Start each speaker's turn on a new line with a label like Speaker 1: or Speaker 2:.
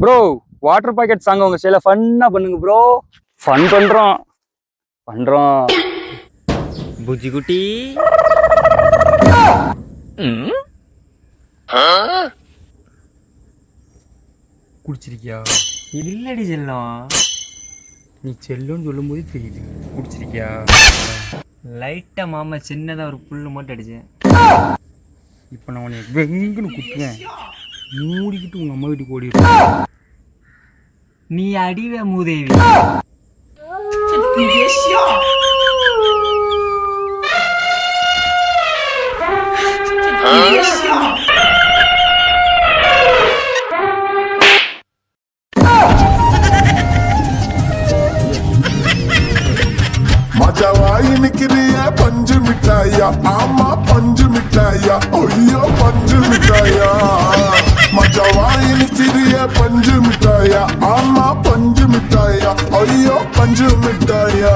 Speaker 1: Bro water packet song உங்க ஸ்டைல ஃபன்னா பண்ணுங்க ப்ரோ. ஃபன் பண்றோம்
Speaker 2: புஜ்ஜி குட்டி.
Speaker 1: குடிச்சிருக்கியா?
Speaker 2: இல்லடி செல்லம்.
Speaker 1: நீ செல்லுன்னு சொல்லும் போது தெரியுது. குடிச்சிருக்கியா?
Speaker 2: லைட்டா மாமா சின்னதா ஒரு புல்லு மட்டும் அடிச்சேன்.
Speaker 1: இப்போ நான் உன்னை வெங்குன்னு குத்துவேன். மூடிக்கிட்டு உங்க அம்மா வீட்டுக்கு ஓடிடுவேன்.
Speaker 2: நீ அடிவே மூதேவி.
Speaker 3: மஜாவாய் நிக்கிறிய பஞ்சு மிட்டாயா, ஆமா பஞ்சு மிட்டாயா, ஐயோ பஞ்சு மிட்டாயா. மஜாவாய் நிக்கிறிய பஞ்சு மிட்டாயா, ஆமா பஞ்சு மிட்டாயா, ஐயோ பஞ்சு மிட்டாயா.